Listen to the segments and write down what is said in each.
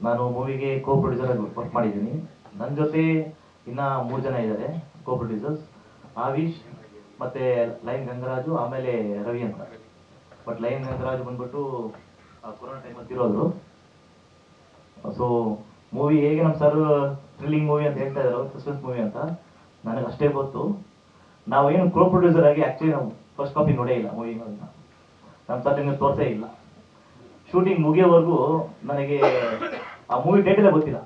ನಾನು ಮೂವಿಗೆ ಕೋ ಪ್ರೊಡ್ಯೂಸರ್ ಆಗಿ ವರ್ಕ್ ಮಾಡಿದ್ದೀನಿ. ನನ್ನ ಜೊತೆ ಇನ್ನು 3 ಜನ ಇದ್ದಾರೆ ಕೋ ಪ್ರೊಡ್ಯೂಸರ್ಸ್, ಆವಿಶ್ ಮತ್ತು ಲೈನ್ ಗಂಗರಾಜು, ಆಮೇಲೆ ರವಿ ಅಂತ. ಬಟ್ ಲೈನ್ ಗಂಗರಾಜು ಬಂದ್ಬಿಟ್ಟು ಕೊರೋನಾ ಟೈಮಲ್ಲಿ ಇರೋದು. ಸೊ ಮೂವಿ ಹೇಗೆ ನಮ್ಮ ಸರ್ ಥ್ರಿಲ್ಲಿಂಗ್ ಮೂವಿ ಅಂತ ಹೇಳ್ತಾ ಇದ್ರು, ಸಸ್ಪೆನ್ಸ್ ಮೂವಿ ಅಂತ, ನನಗೆ ಅಷ್ಟೇ ಗೊತ್ತು. ನಾವು ಏನು ಕೋ ಪ್ರೊಡ್ಯೂಸರ್ ಆಗಿ ಆ್ಯಕ್ಚುಲಿ ನಾವು ಫಸ್ಟ್ ಕಾಪಿ ನೋಡೇ ಇಲ್ಲ ಮೂವಿ. ನಮ್ಮ ಸರ್ ನಿಮಗೆ ತೋರಿಸೇ ಇಲ್ಲ. ಶೂಟಿಂಗ್ ಮುಗಿಯೋವರೆಗೂ ನನಗೆ ಆ ಮೂವಿ ಟೈಟಲೇ ಗೊತ್ತಿಲ್ಲ.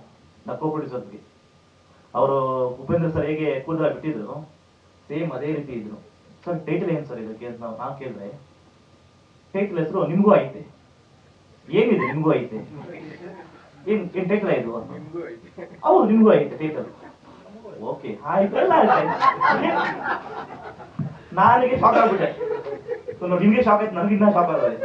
ನಾವು ಕೋ ಪ್ರೊಡ್ಯೂಸರ್ಗೆ ಅವರು ಉಪೇಂದ್ರ ಸರ್ ಹೇಗೆ ಕೂದಲ ಬಿಟ್ಟಿದ್ರು, ಸೇಮ್ ಅದೇ ರೀತಿ ಇದ್ರು. ಸರ್ ಟೈಟಲ್ ಏನು ಸರ್ ಇದಕ್ಕೆ ಅಂತ ನಾವು ಕೇಳಿದ್ರೆ, ಟೈಟಲ್ ಹೆಸರು ನಿಮಗೂ ಐತೆ, ಏನಿದೆ ನಿಮಗೂ ಐತೆ, ಏನು ಟೈಟಲ್ ಇದು? ಹೌದು ನಿಮಗೂ ಐತೆ ಟೈಟಲ್. ಓಕೆ ಆಯ್ತು, ಎಲ್ಲ ನನಗೆ ಶಾಕ್ ಆಗ್ಬಿಟ್ಟೆ. ನಿಮಗೆ ಶಾಕ್ ಆಯ್ತು, ನನಗಿನ್ನ ಶಾಕ್ ಆಗೋದು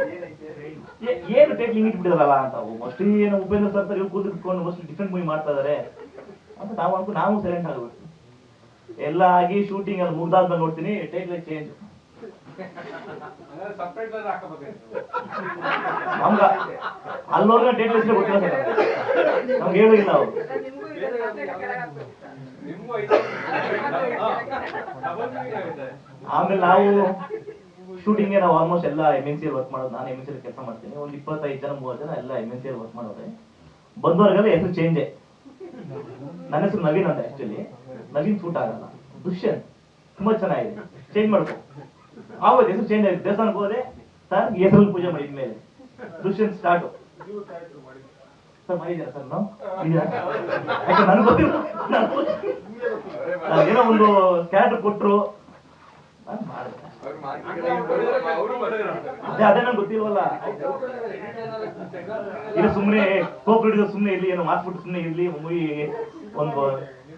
ಏನು ಟೈಟ್ಲ್ ಹಿಂಗೆ ಇಟ್ಬಿಟ್ಟಿದಾರಲ್ಲ ಅಂತ. ಮೋಸ್ಟ್ಲಿ ಏನು ಉಪೇಂದ್ರ ಸರ್ ಇವ್ರು ಕೂತ್ಕೊಂಡು ಮೋಸ್ಟ್ಲಿ ಡಿಫ್ರೆಂಟ್ ಮೂವಿ ಮಾಡ್ತಾ ಇದಾರೆ ಅಂತ ನಾವು ಸೈಲೆಂಟ್ ಆಗ್ಬಿಟ್ಟು ಎಲ್ಲ ಆಗಿ ಶೂಟಿಂಗ್ ಅಲ್ಲಿ ಮುಗ್ದಾದ್ಮೇಲೆ ನೋಡ್ತೀನಿ ಟೈಟ್ಲ್ ಚೇಂಜ್. ನಮ್ಗ ಅಲ್ಲೋರ್ಗ ಟೈಟ್ಲ್ ಹೆಸರು ಗೊತ್ತಿಲ್ಲ ಸರ್, ನಮ್ಗೆ ಹೇಳಿಲ್ಲ ಅವ್ರು. ಆಮೇಲೆ ನಾವು ಶೂಟಿಂಗ್ಗೆ ನಾವು ಆಲ್ಮೋಸ್ಟ್ ಎಲ್ಲ MNC ವರ್ಕ್ ಮಾಡೋದು. ನಾನು MNC ಕೆಲಸ ಮಾಡ್ತೀನಿ. ಒಂದು 25 ಜನ 30 ಜನ ಎಲ್ಲ MNC ವರ್ಕ್ ಮಾಡೋರೆ. ಬಂದವರಿಗೆಲ್ಲ ಹೆಸರು ಚೇಂಜೇ. ನನ್ನ ಹೆಸರು ನವೀನ್ ಅಂತ. ಆಕ್ಚುಲಿ ನವೀನ್ ಸೂಟ್ ಆಗಲ್ಲ. ದುಷ್ಯಂತ್ ತುಂಬಾ ಚೆನ್ನಾಗಿದೆ, ಚೇಂಜ್ ಮಾಡ್ಕೊ. ಆವತ್ತು ಹೆಸರು ಚೇಂಜ್ ಆಗಿದೆ. ದೇವಸ್ಥಾನಕ್ಕೆ ಹೋದೆ ಸರ್, ಹೆಸರಲ್ಲಿ ಪೂಜೆ ಮಾಡಿದ ಮೇಲೆ ದುಷ್ಯಂತ್ ಸ್ಟಾರ್ಟ್ ಸರ್ ಮಾಡಿದ್ದೀರಾ ಸರ್? ನಾವು ಯಾಕೆ ನನಗೆ ಗೊತ್ತಿಲ್ಲ. ಏನೋ ಒಂದು ಕ್ಯಾರೆಕ್ಟರ್ ಕೊಟ್ಟರು, ನಾನು ಮಾಡಿದೆ. ಅದೇ ನಂಗೆ ಗೊತ್ತಿಲ್ವಲ್ಲ. ಇದು ಸುಮ್ಮನೆ ಕೋ ಪ್ರೊಡ್ಯೂಸರ್ ಸುಮ್ಮನೆ ಇರ್ಲಿ, ಏನೋ ಮಾಡ್ಬಿಟ್ಟು ಸುಮ್ಮನೆ ಇರ್ಲಿ, ಮೂವಿ ಒಂದು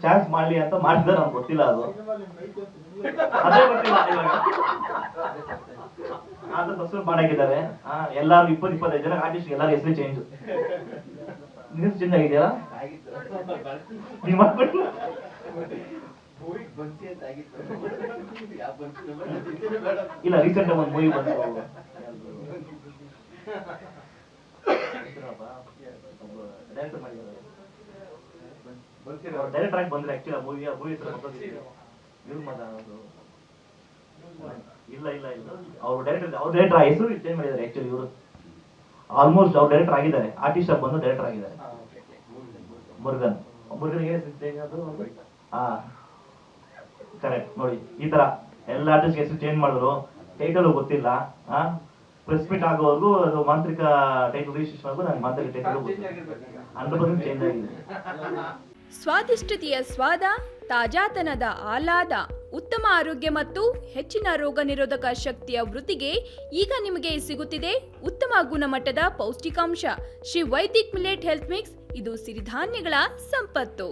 ಚಾನ್ಸ್ ಮಾಡ್ಲಿ ಅಂತ ಮಾಡಿದ್ರೆ ನಮ್ಗೆ ಗೊತ್ತಿಲ್ಲ. ಅದು ಅದೇ ಗೊತ್ತಿಲ್ಲ. ಇವಾಗ ಆದ್ರೆ ಸಬ್ಸ್ಕ್ರೈಬ್ ಮಾಡಾಕಿದ್ದಾರೆ ಎಲ್ಲಾರು 20-25 ಜನ ಆರ್ಟಿಸ್ಟ್ ಎಲ್ಲಾರು ಹೆಸರು ಚೇಂಜ್. ಹೆಸರು ಚೇಂಜ್ ಆಗಿದೆಯಾ? ನೀವು ಮಾಡ್ಬಿಟ್ಟು ಇಲ್ಲ, ರೀಸೆಂಟ್ ಒಂದು ಮೂವಿ ಬಂತು, ಡೈರೆಕ್ಟರ್ ಆಗಿ ಬಂದ್ರೆ ಆಕ್ಚುಲಿ ಆ ಮೂವಿ ಇವ್ರು ಮಾತಾಡೋದು ಇಲ್ಲ ಇಲ್ಲ ಇಲ್ಲ, ಅವ್ರು ಡೈರೆಕ್ಟರ್ ಆ ಹೆಸರು ಚೇಂಜ್ ಮಾಡಿದ್ದಾರೆ. ಆಕ್ಚುಲಿ ಇವರು ಆಲ್ಮೋಸ್ಟ್ ಅವ್ರು ಡೈರೆಕ್ಟರ್ ಆಗಿದ್ದಾರೆ, ಆರ್ಟಿಸ್ಟ್ ಆಗಿ ಬಂದು ಡೈರೆಕ್ಟರ್ ಆಗಿದ್ದಾರೆ. ಮುರುಗನ್ ಏನು ಅದು? ಕರೆಕ್ಟ್ ನೋಡಿ. ಈ ತರ ಎಲ್ಲ ಆರ್ಟಿಸ್ಟ್ ಹೆಸರು ಚೇಂಜ್ ಮಾಡಿದ್ರು, ಟೈಟಲ್ ಗೊತ್ತಿಲ್ಲ. ಪ್ರೆಸ್ ಮೀಟ್ ಆಗೋವರೆಗೂ ಅದು ಮಾಂತ್ರಿಕ ಟೈಟಲ್ ರಿಜಿಸ್ಟ್ರೇಷನ್ ಆಗೋ ನನಗೆ ಮಾಂತ್ರಿಕ ಟೈಟಲ್ 100% ಚೇಂಜ್ ಆಗಿದೆ. ಸ್ವಾದಿಷ್ಟತೆಯ ಸ್ವಾದ, ತಾಜಾತನದ ಆಹ್ಲಾದ, ಉತ್ತಮ ಆರೋಗ್ಯ ಮತ್ತು ಹೆಚ್ಚಿನ ರೋಗ ನಿರೋಧಕ ಶಕ್ತಿಯ ವೃದ್ಧಿಗೆ ಈಗ ನಿಮಗೆ ಸಿಗುತ್ತಿದೆ ಉತ್ತಮ ಗುಣಮಟ್ಟದ ಪೌಷ್ಟಿಕಾಂಶ Shri Vaidik millet health mix. ಇದು ಸಿರಿಧಾನ್ಯಗಳ ಸಂಪತ್ತು.